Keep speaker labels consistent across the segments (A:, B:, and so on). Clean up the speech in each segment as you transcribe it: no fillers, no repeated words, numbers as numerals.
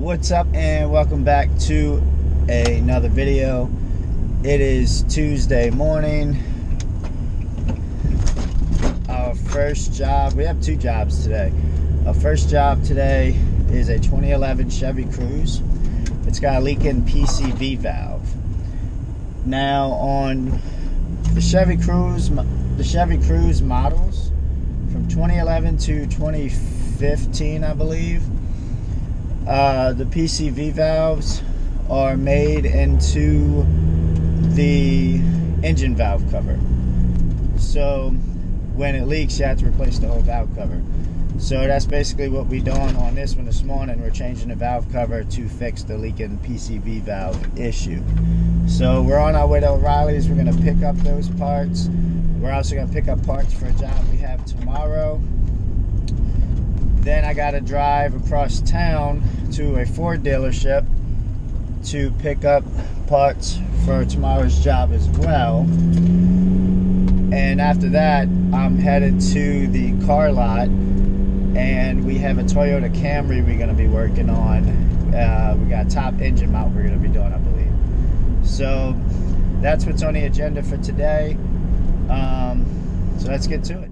A: What's up, and welcome back to another video. It is Tuesday morning. Our first job, we have two jobs today. Our first job today is a 2011 Chevy Cruiz. It's got a leaking PCV valve. Now on the Chevy Cruiz models from 2011 to 2015, I believe, the PCV valves are made into the engine valve cover. So when it leaks, you have to replace the whole valve cover. So that's basically what we're doing on this one this morning. We're changing the valve cover to fix the leaking PCV valve issue. So we're on our way to O'Reilly's. We're going to pick up those parts. We're also going to pick up parts for a job we have tomorrow. Then I got to drive across town to a Ford dealership to pick up parts for tomorrow's job as well. And after that, I'm headed to the car lot, and we have a Toyota Camry we're going to be working on. We got a top engine mount we're going to be doing, I believe. So that's what's on the agenda for today. So let's get to it.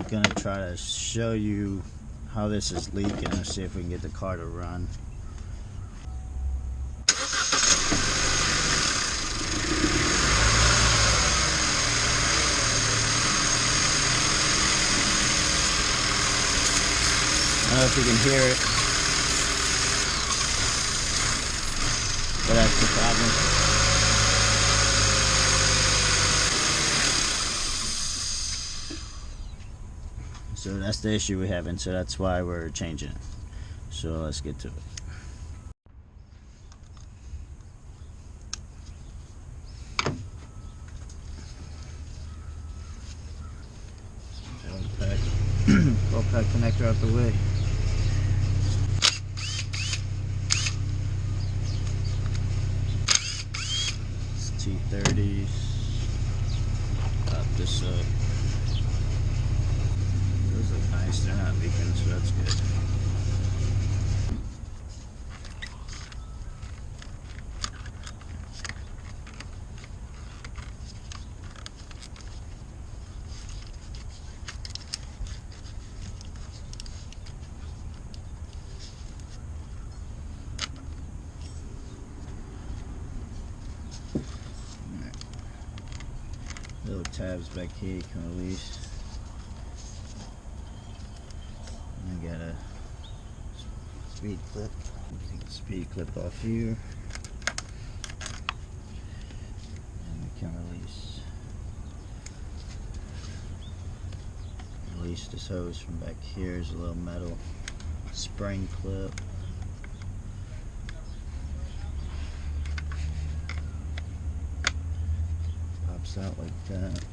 A: Gonna try to show you how this is leaking and see if we can get the car to run. I don't know if you can hear it, but that's the problem. So that's the issue we're having, so that's why we're changing it. So let's get to it. Full pack connector out the way. It's T30s. Pop this up. Those look nice, they're not leaking, so that's good. Right. Little tabs back here you can release. I got a speed clip. Take the speed clip off here, and we can release this hose from back here. There's a little metal spring clip. Pops out like that.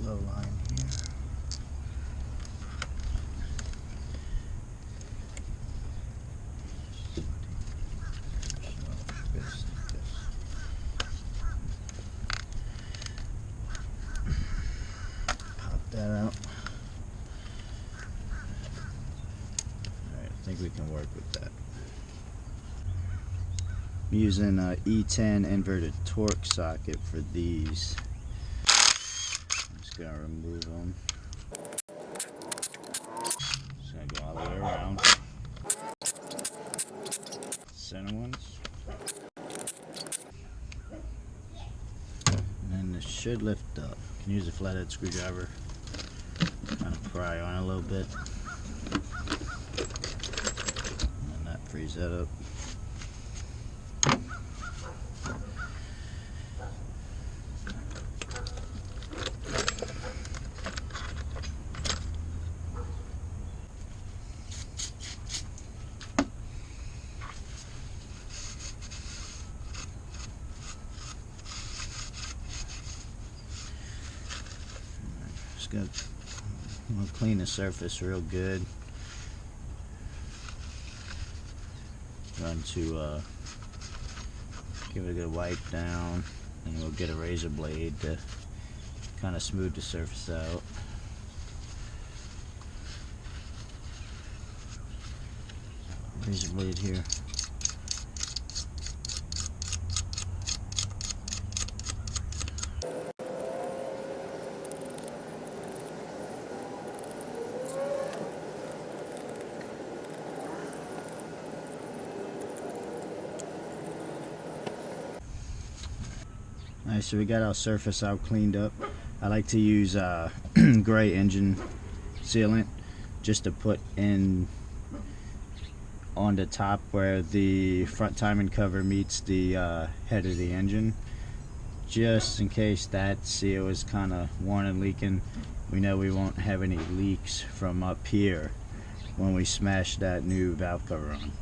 A: Low line here. Pop that out. Alright, I think we can work with that. I'm using an E10 inverted torque socket for these. Gonna remove them. Just gonna go all the way around. Center ones. And then this should lift up. You can use a flathead screwdriver. Kind of pry on a little bit. And that frees that up. I'm gonna clean the surface real good. Going to give it a good wipe down, and we'll get a razor blade to kind of smooth the surface out. Razor blade here. Alright, so we got our surface out cleaned up. I like to use gray engine sealant just to put in on the top where the front timing cover meets the head of the engine, just in case that seal is kind of worn and leaking. We know we won't have any leaks from up here when we smash that new valve cover on.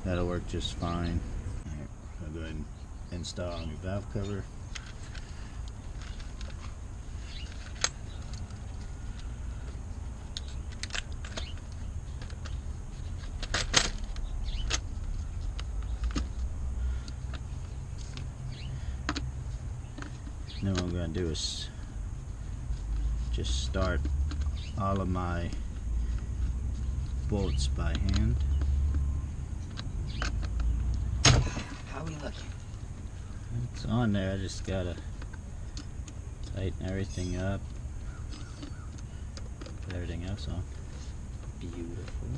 A: That'll work just fine. Alright, I'll go ahead and install a new valve cover. Then what I'm going to do is just start all of my bolts by hand.
B: How we looking?
A: It's on there, I just gotta tighten everything up. Put everything else on.
B: Beautiful.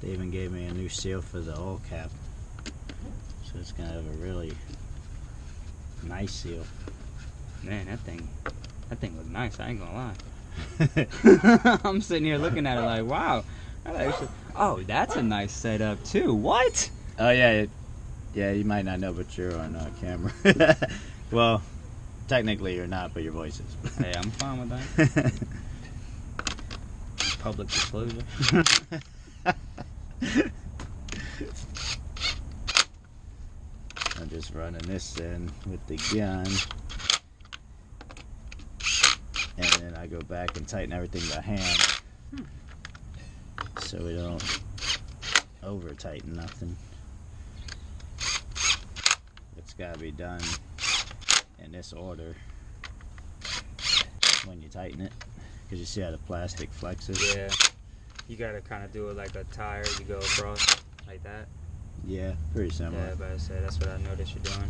A: They even gave me a new seal for the oil cap. So it's gonna have a really nice seal.
B: Man, that thing looked nice, I ain't gonna lie. I'm sitting here looking at it like, wow. Oh, that's a nice setup too. What?
A: Oh yeah, yeah, you might not know, but you're on camera. Well, technically you're not, but your voice is.
B: Hey, I'm fine with that. Public disclosure.
A: I'm just running this in with the gun, and then I go back and tighten everything by hand, so we don't over tighten nothing. It's got to be done in this order when you tighten it, because you see how the plastic flexes.
B: Yeah, you gotta kind of do it like a tire. You go across like that.
A: Yeah, pretty similar.
B: Yeah, but I said that's what I noticed you're doing.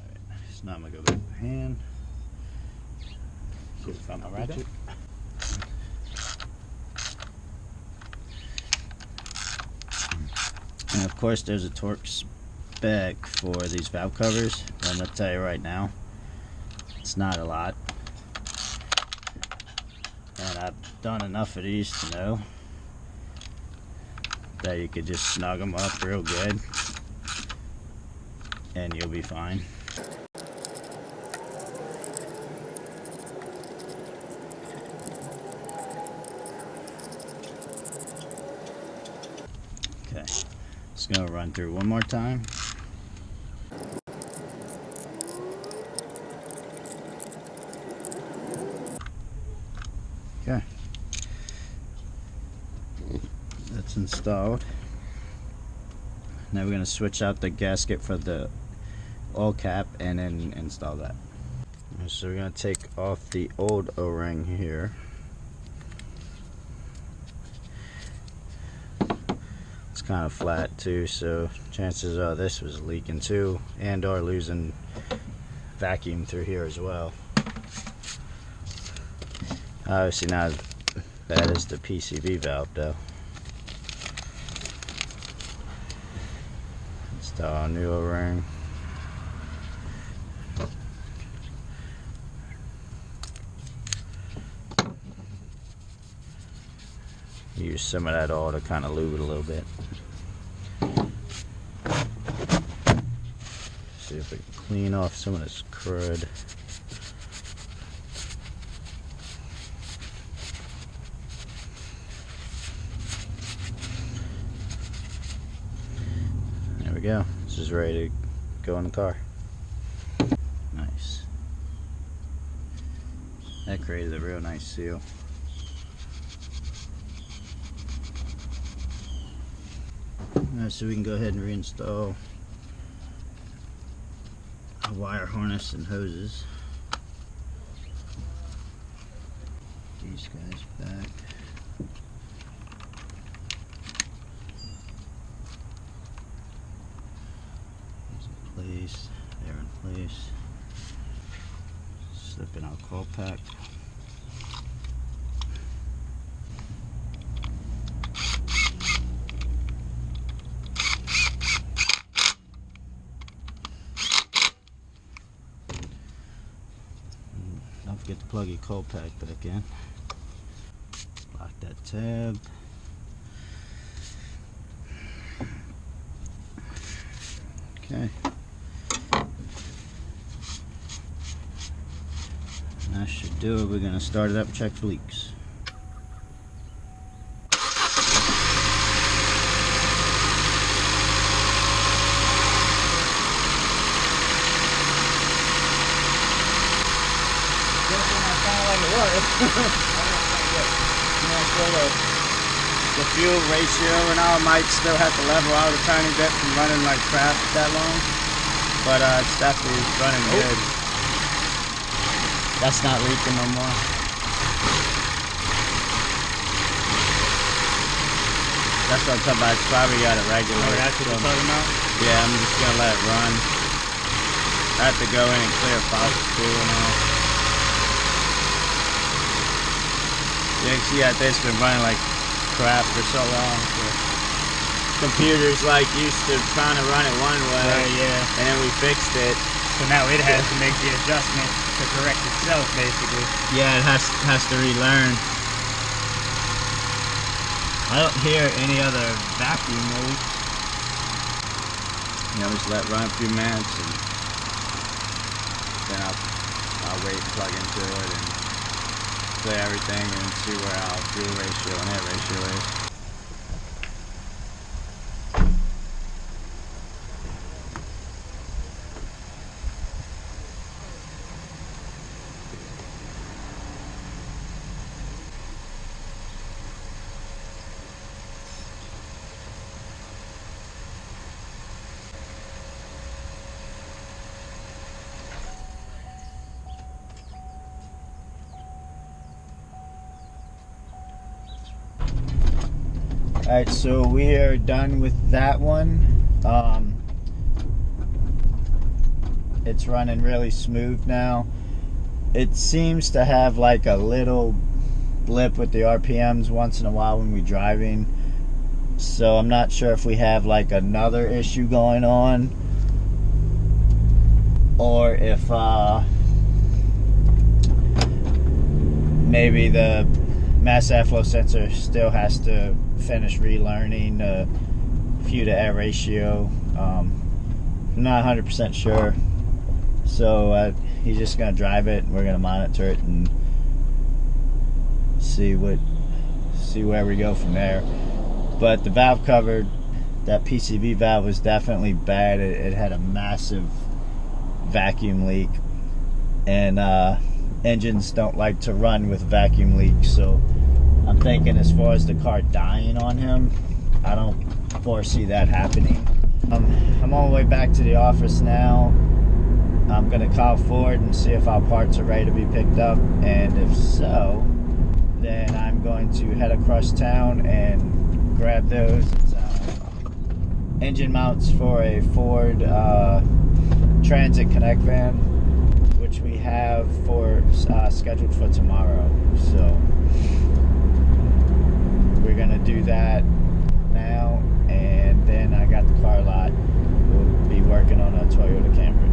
A: Alright, so now I'm gonna go back to hand. See if I found my ratchet. And of course there's a torque spec for these valve covers. I'm going to tell you right now, it's not a lot. And I've done enough of these to know that you could just snug them up real good and you'll be fine. Okay. Just gonna run through one more time. Okay. That's installed. Now we're gonna switch out the gasket for the oil cap and then install that. So we're gonna take off the old O-ring here. Kind of flat too, so chances are this was leaking too, and or losing vacuum through here as well. Obviously not as bad as the PCV valve though. Install a new O-ring. Use some of that oil to kind of lube it a little bit. see if we can clean off some of this crud. There we go. This is ready to go in the car. Nice. That created a real nice seal. Alright, so we can go ahead and reinstall a wire harness and hoses. These guys back. Place, they're in place. Slip in our coil pack. Don't forget to plug your coil pack back in. Lock that tab. Okay. That should do it. We're going to start it up and check for leaks. The fuel ratio and all might still have to level out a tiny bit from running like crap that long, but it's definitely running good. That's not leaking no more. That's what I'm talking about. It's probably got a regular.
B: Oh, that's what you're talking about?
A: Yeah, I'm just gonna let it run. I have to go in and clear faucets too and all. Yeah, you see that this been running like crap for so long. So computer's like used to trying to run it one way,
B: yeah.
A: and then we fixed it.
B: So now it has to make the adjustment to correct itself, basically.
A: Yeah, it has to relearn. I don't hear any other vacuum leak. You know, just let it run a few minutes, and then I'll wait and plug into it and clear everything and see where our fuel ratio and air ratio is. Alright, so we are done with that one. It's running really smooth now. It seems to have like a little blip with the RPMs once in a while when we're driving. So I'm not sure if we have like another issue going on, or if maybe the mass airflow sensor still has to finish relearning the fuel to air ratio. I'm not 100% sure, so he's just gonna drive it and we're gonna monitor it and see where we go from there. But the valve cover, that PCV valve, was definitely bad. It had a massive vacuum leak, and engines don't like to run with vacuum leaks, so I'm thinking as far as the car dying on him, I don't foresee that happening. I'm on the way back to the office now. I'm going to call Ford and see if our parts are ready to be picked up, and if so, then I'm going to head across town and grab those. It's engine mounts for a Ford Transit Connect van, which we have scheduled for tomorrow. So we're gonna do that now, and then I got the car lot. We'll be working on a Toyota Camry.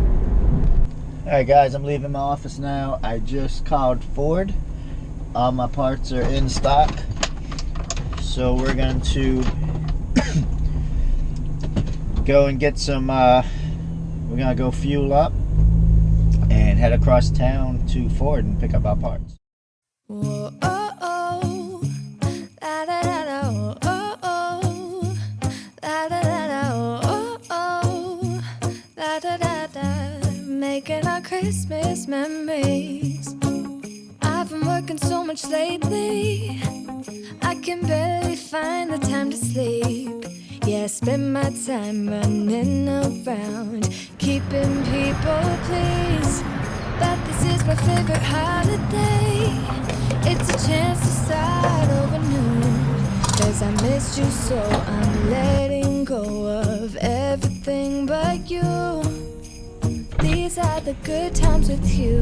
A: Alright guys, I'm leaving my office now. I just called Ford. All my parts are in stock, so we're going to go and get some we're gonna go fuel up and head across town to Ford and pick up our parts.
C: Whoa, oh, oh. La, da, da, da, oh, oh, oh. La, da, da, da, oh, oh, oh. La, da, da, da. Making our Christmas memories. I've been working so much lately, I can barely find the time to sleep. Yeah, I spend my time running around, keeping people pleased. But this is my favorite holiday. It's a chance to start over new. 'Cause I missed you, so I'm letting go of everything but you. These are the good times with you.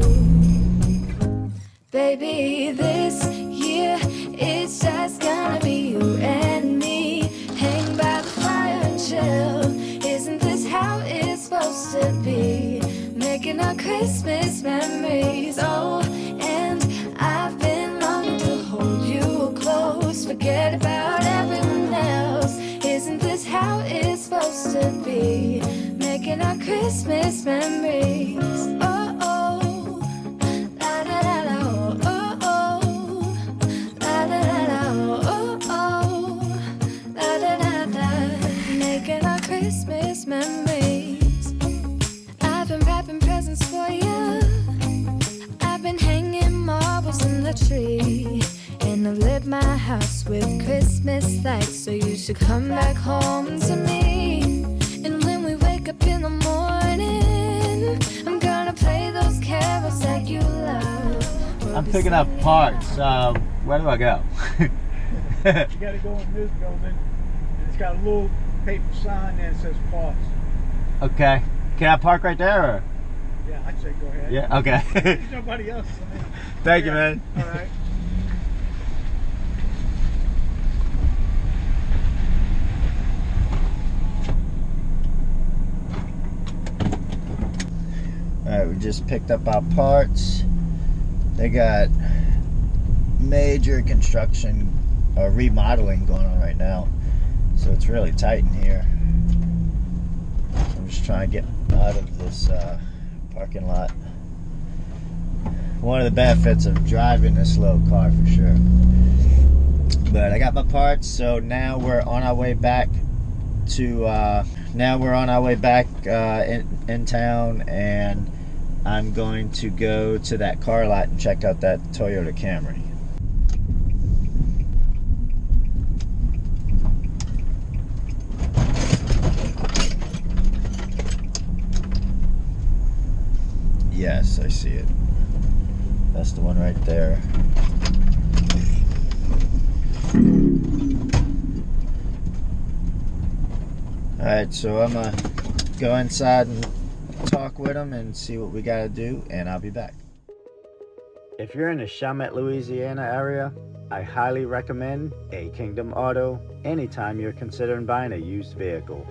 C: Baby, this year it's just gonna be you and me. Hang by the fire and chill. Isn't this how it's supposed to be? Making our Christmas memories. Oh, and I've been longing to hold you close. Forget about everyone else. Isn't this how it's supposed to be? Making our Christmas memories. Oh, oh, la da da da, oh, oh, oh, la da da da, oh, oh, oh, la da da da. Making our Christmas memories. I've been wrapping presents for you. I've been hanging marbles in the tree. And I've lit my house with Christmas lights. So you should come back home to me. And when we wake up in the morning, I'm gonna play those carols that you love.
A: I'm picking up parts. Where do I go?
D: You gotta go in this building, and it's got a little paper sign there that says parts.
A: Okay. Can I park right there? Or?
D: Yeah, I'd say go ahead.
A: Yeah. Okay.
D: There's nobody else. I mean,
A: Thank you, man.
D: All right.
A: Alright, we just picked up our parts. They got major construction or remodeling going on right now, so it's really tight in here. I'm just trying to get out of this parking lot. One of the benefits of driving this little car for sure. But I got my parts, so now we're on our way back to in town, and I'm going to go to that car lot and check out that Toyota Camry. Yes, I see it. That's the one right there. Alright, so I'm gonna go inside and talk with them and see what we gotta do, and I'll be back. If you're in the Chalmette, Louisiana area, I highly recommend A Kingdom Auto anytime you're considering buying a used vehicle.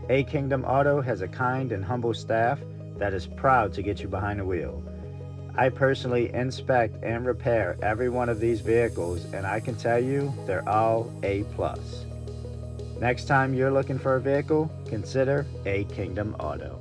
A: A Kingdom Auto has a kind and humble staff that is proud to get you behind the wheel. I personally inspect and repair every one of these vehicles, and I can tell you they're all A+. Next time you're looking for a vehicle, consider A Kingdom Auto.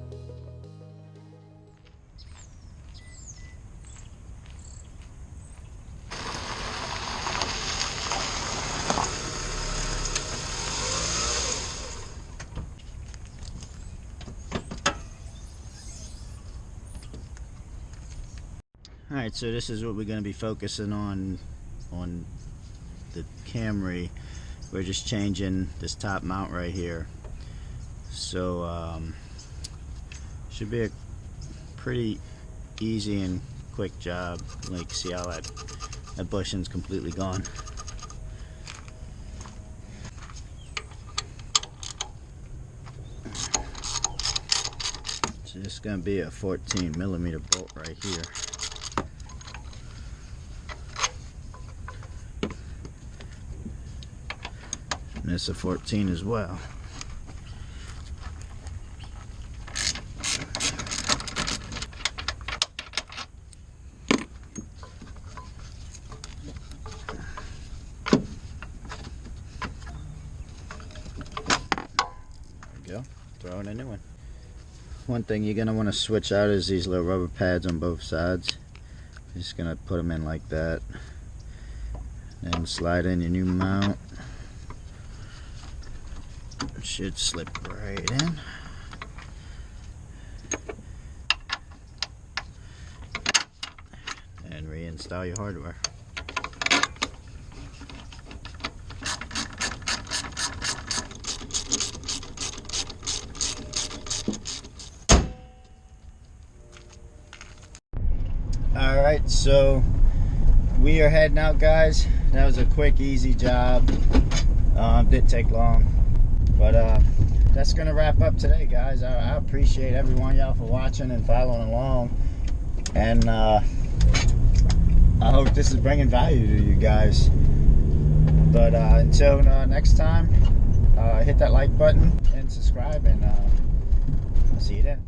A: Alright, so this is what we're going to be focusing on the Camry. We're just changing this top mount right here. So should be a pretty easy and quick job. Like, see how that bushing's completely gone. So this is going to be a 14mm bolt right here. And it's a 14 as well. There we go. Throw in a new one. One thing you're gonna want to switch out is these little rubber pads on both sides. Just gonna put them in like that, and slide in your new mount. It should slip right in. And reinstall your hardware. Alright, so we are heading out, guys. That was a quick, easy job. Didn't take long. But that's going to wrap up today, guys. I appreciate every one of y'all for watching and following along. And I hope this is bringing value to you guys. But until next time, hit that like button and subscribe, and I'll see you then.